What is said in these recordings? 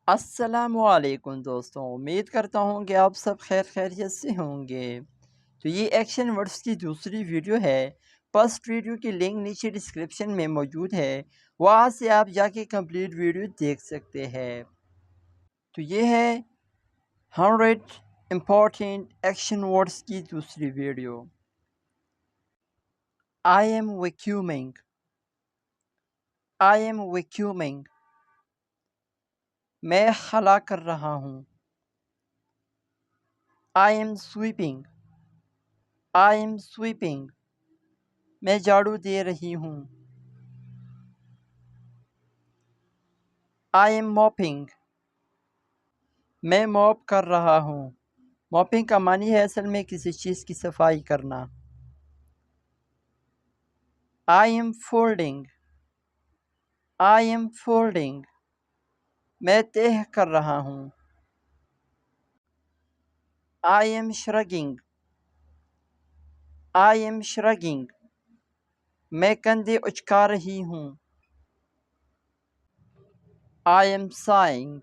अस्सलामुअलैकुम दोस्तों, उम्मीद करता हूँ कि आप सब खैरियत से होंगे। तो ये एक्शन वर्ड्स की दूसरी वीडियो है। फर्स्ट वीडियो की लिंक नीचे डिस्क्रिप्शन में मौजूद है, वहाँ से आप जाके कंप्लीट वीडियो देख सकते हैं। तो ये है 100 इम्पॉर्टेंट एक्शन वर्ड्स की दूसरी video. I am vacuuming, I am vacuuming, मैं खला कर रहा हूँ। I am sweeping, I am sweeping, मैं झाड़ू दे रही हूँ। आई एम मॉपिंग, मैं मॉप कर रहा हूँ। मॉपिंग का मानी है असल में किसी चीज़ की सफाई करना। I am folding, I am folding, मैं तह कर रहा हूँ। I am shrugging, I am shrugging, मैं कंधे उचका रही हूँ। I am saying,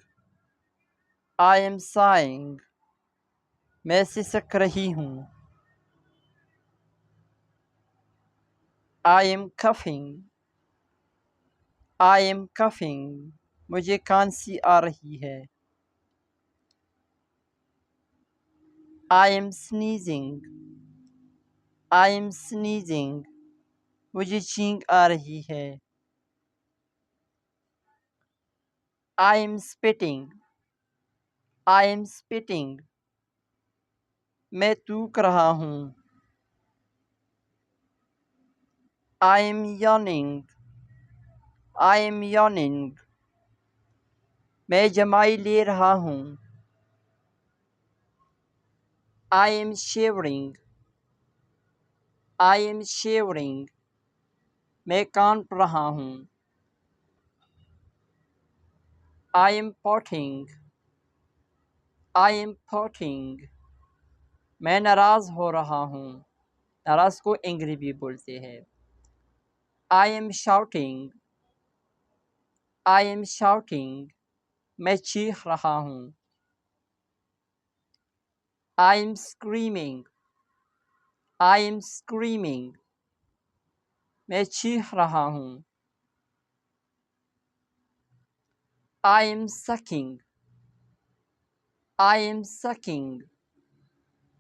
I am saying, मैं सिसक रही हूँ। I am coughing, I am coughing, मुझे खांसी आ रही है। I am sneezing, I am sneezing, मुझे छींक आ रही है। I am spitting, I am spitting, मैं थूक रहा हूँ। I am yawning, I am yawning, मैं जमाई ले रहा हूँ। आई एम शेवरिंग, आई एम शेवरिंग, मैं कांप रहा हूँ। I am potting, I am potting, मैं नाराज़ हो रहा हूँ। नाराज़ को एंग्री भी बोलते हैं। I am shouting, I am shouting, मैं चीख रहा हूँ। I am screaming, I am screaming, मैं चीख रहा हूँ। I am sucking, I am sucking,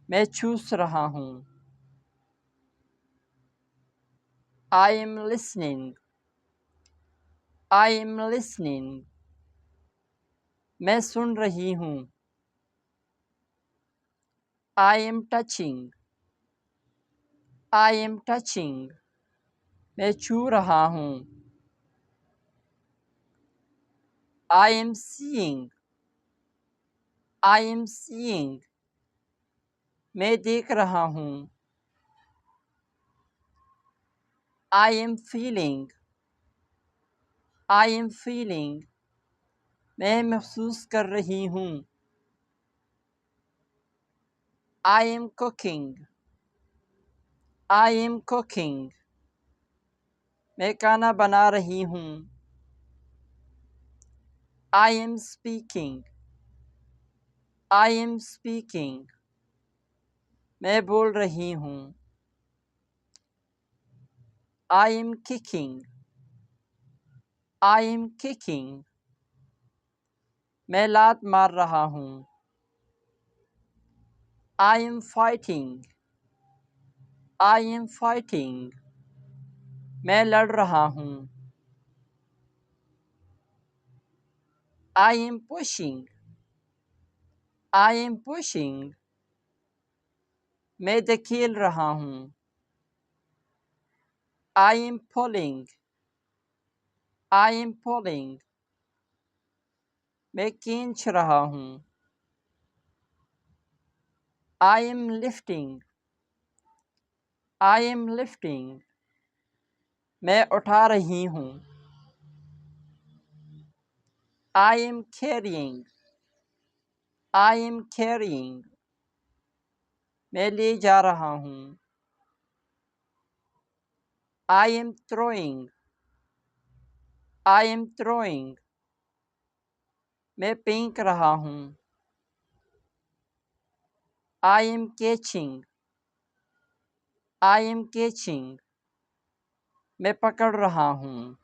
मैं चूस रहा हूँ। I am listening, I am listening, मैं सुन रही हूँ। I am touching, I am touching, मैं छू रहा हूँ। I am seeing, I am seeing, मैं देख रहा हूँ। I am feeling, I am feeling, मैं महसूस कर रही हूँ। I am cooking, I am cooking, मैं खाना बना रही हूँ। I am speaking, I am speaking, मैं बोल रही हूँ। I am kicking, I am kicking, मैं लात मार रहा हूँ। I am fighting, I am fighting, मैं लड़ रहा हूँ। I am pushing, I am pushing, मैं धकेल रहा हूँ। I am pulling, I am pulling, मैं खींच रहा हूँ। I am lifting, I am lifting, मैं उठा रही हूँ। I am carrying, I am carrying, मैं ले जा रहा हूँ। I am throwing, I am throwing, मैं फेंक रहा हूँ। I am catching. I am catching. मैं पकड़ रहा हूँ।